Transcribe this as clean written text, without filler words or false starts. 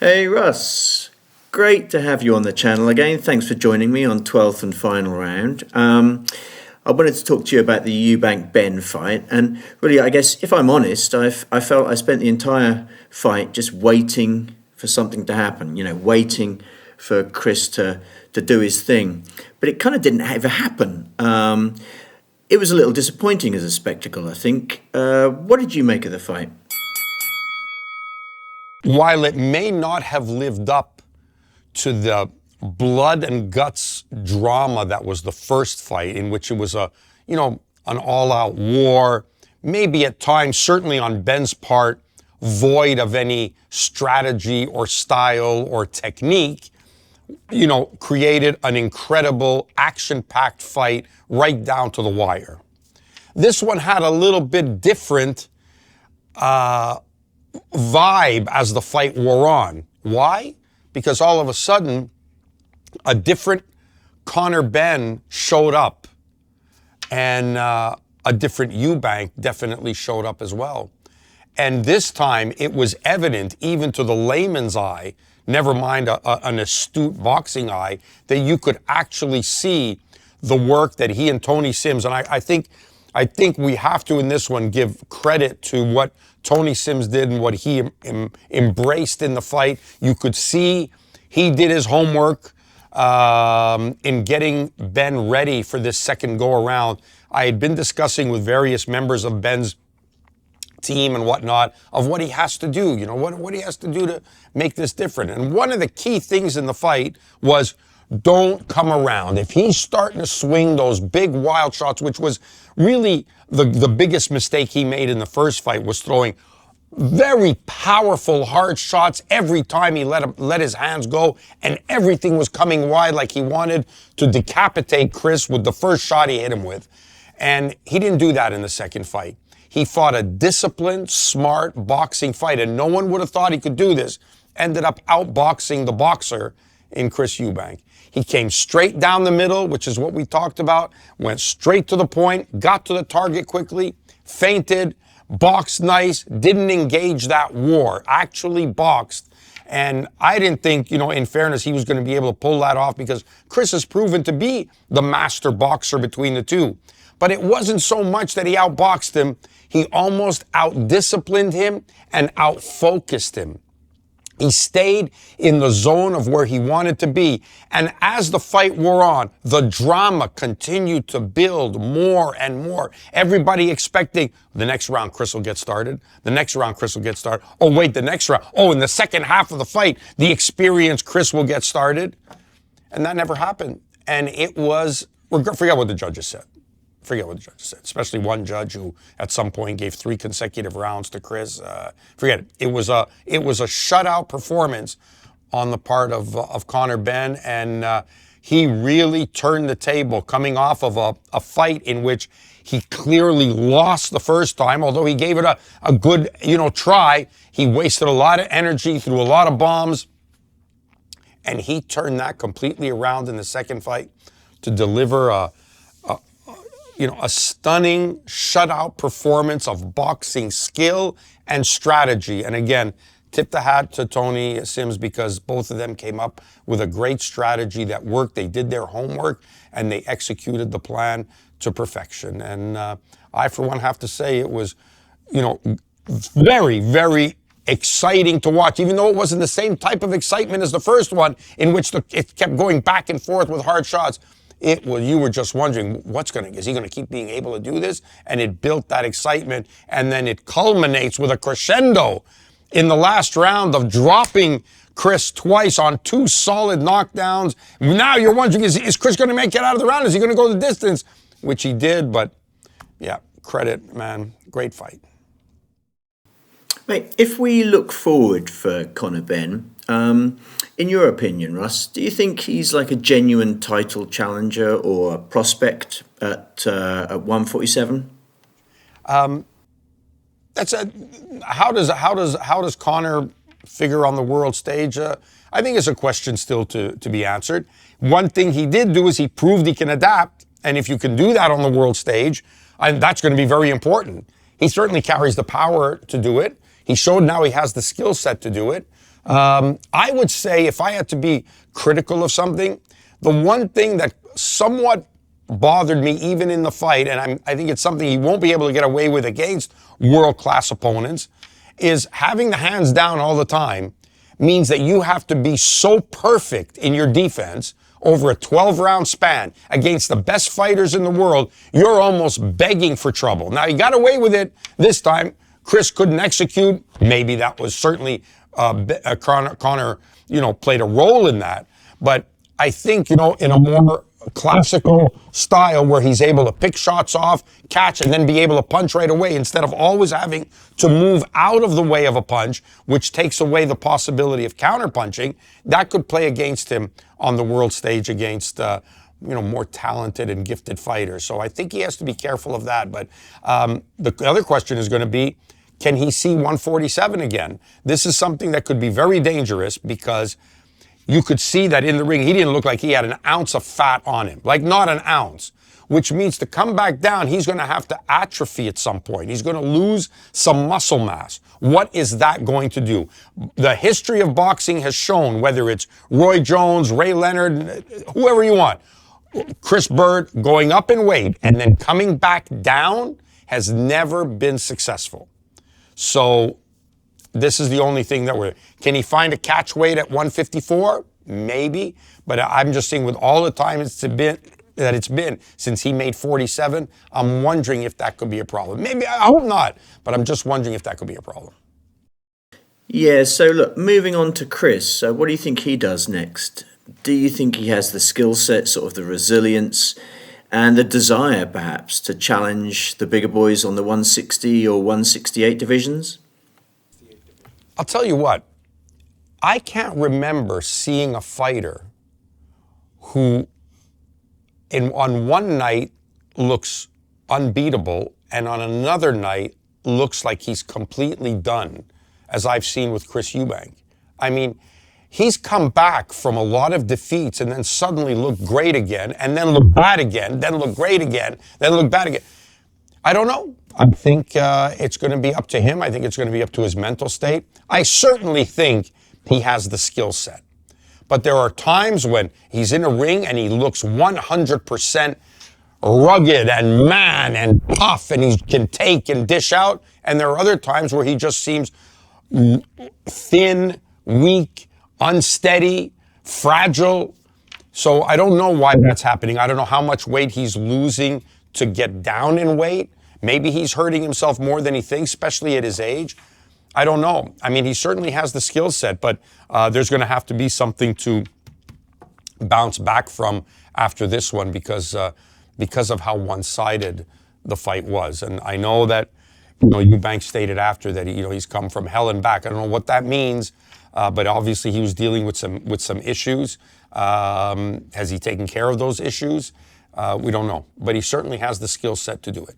Hey Russ, great to have you on the channel again. Thanks for joining me on 12th and final round. I wanted to talk to you about the EUBANK BENN fight, and really, I guess if I'm honest, I felt I spent the entire fight just waiting for something to happen. Waiting for Chris to do his thing, but it kind of didn't ever happen. It was a little disappointing as a spectacle, I think. What did you make of the fight? While it may not have lived up to the blood and guts drama that was the first fight, in which it was an all-out war, maybe at times, certainly on Benn's part, void of any strategy or style or technique, created an incredible action-packed fight right down to the wire. This one had a little bit different vibe as the fight wore on. Why? Because all of a sudden, a different Connor Benn showed up, and a different EUBANK definitely showed up as well. And this time, it was evident, even to the layman's eye, never mind an astute boxing eye, that you could actually see the work that he and Tony Sims, and I think we have to, in this one, give credit to what Tony Sims did and what he embraced in the fight. You could see he did his homework in getting Benn ready for this second go-around. I had been discussing with various members of Benn's team and whatnot of what he has to do, what he has to do to make this different. And one of the key things in the fight was don't come around. If he's starting to swing those big wild shots, which was really the biggest mistake he made in the first fight, was throwing very powerful, hard shots every time he let his hands go, and everything was coming wide like he wanted to decapitate Chris with the first shot he hit him with. And he didn't do that in the second fight. He fought a disciplined, smart boxing fight, and no one would have thought he could do this. Ended up outboxing the boxer in Chris EUBANK. He came straight down the middle, which is what we talked about, went straight to the point, got to the target quickly, feinted, boxed nice, didn't engage that war, actually boxed. And I didn't think, in fairness, he was going to be able to pull that off, because Chris has proven to be the master boxer between the two. But it wasn't so much that he outboxed him, he almost outdisciplined him and outfocused him. He stayed in the zone of where he wanted to be. And as the fight wore on, the drama continued to build more and more. Everybody expecting the next round, Chris will get started. The next round, Chris will get started. Oh, wait, the next round. Oh, in the second half of the fight, the experienced Chris will get started. And that never happened. And it was, forget what the judges said. Forget what the judge said, especially one judge who at some point gave 3 consecutive rounds to Chris. Forget it. It was a shutout performance on the part of Connor Benn, and he really turned the table, coming off of a fight in which he clearly lost the first time, although he gave it a good try. He wasted a lot of energy, threw a lot of bombs, and he turned that completely around in the second fight to deliver a stunning shutout performance of boxing skill and strategy. And again, tip the hat to Tony Sims, because both of them came up with a great strategy that worked. They did their homework and they executed the plan to perfection. And I, for one, have to say it was, very, very exciting to watch, even though it wasn't the same type of excitement as the first one, in which it kept going back and forth with hard shots. You were just wondering, is he going to keep being able to do this? And it built that excitement, and then it culminates with a crescendo in the last round of dropping Chris twice on 2 solid knockdowns. Now you're wondering, is Chris going to make it out of the round? Is he going to go the distance? Which he did, but yeah, credit, man. Great fight. Mate, if we look forward for Connor Benn, in your opinion, Russ, do you think he's like a genuine title challenger or a prospect at 147? How does Connor figure on the world stage? I think it's a question still to be answered. One thing he did do is he proved he can adapt, and if you can do that on the world stage, that's going to be very important. He certainly carries the power to do it. He showed now he has the skill set to do it. I would say if I had to be critical of something, the one thing that somewhat bothered me even in the fight, and I think it's something he won't be able to get away with against world-class opponents, is having the hands down all the time means that you have to be so perfect in your defense over a 12-round span against the best fighters in the world, you're almost begging for trouble. Now, he got away with it this time. Chris couldn't execute. Maybe that was certainly Connor, played a role in that. But I think, in a more classical style where he's able to pick shots off, catch, and then be able to punch right away instead of always having to move out of the way of a punch, which takes away the possibility of counterpunching, that could play against him on the world stage against more talented and gifted fighters. So I think he has to be careful of that. But the other question is going to be, can he see 147 again? This is something that could be very dangerous because you could see that in the ring, he didn't look like he had an ounce of fat on him, like not an ounce, which means to come back down, he's going to have to atrophy at some point. He's going to lose some muscle mass. What is that going to do? The history of boxing has shown, whether it's Roy Jones, Ray Leonard, whoever you want, Chris Bird going up in weight and then coming back down has never been successful. So this is the only thing that can he find a catch weight at 154? Maybe, but I'm just saying with all the time it's been since he made 47, I'm wondering if that could be a problem. Maybe, I hope not, but I'm just wondering if that could be a problem. Yeah, so look, moving on to Chris, so what do you think he does next? Do you think he has the skill set, sort of the resilience, and the desire perhaps to challenge the bigger boys on the 160 or 168 divisions? I'll tell you what, I can't remember seeing a fighter who on one night looks unbeatable and on another night looks like he's completely done, as I've seen with Chris Eubank. I mean, he's come back from a lot of defeats and then suddenly looked great again, and then looked bad again, then looked great again, then looked bad again. I don't know. I think it's going to be up to him. I think it's going to be up to his mental state. I certainly think he has the skill set. But there are times when he's in a ring and he looks 100% rugged and man and tough and he can take and dish out. And there are other times where he just seems thin, weak, unsteady, fragile. So I don't know why that's happening. I don't know how much weight he's losing to get down in weight. Maybe he's hurting himself more than he thinks, especially at his age. I don't know. I mean, he certainly has the skill set, but there's going to have to be something to bounce back from after this one because of how one-sided the fight was. And I know that Eubank stated after that he's come from hell and back. I don't know what that means, but obviously he was dealing with some issues. Has he taken care of those issues? We don't know, but he certainly has the skill set to do it.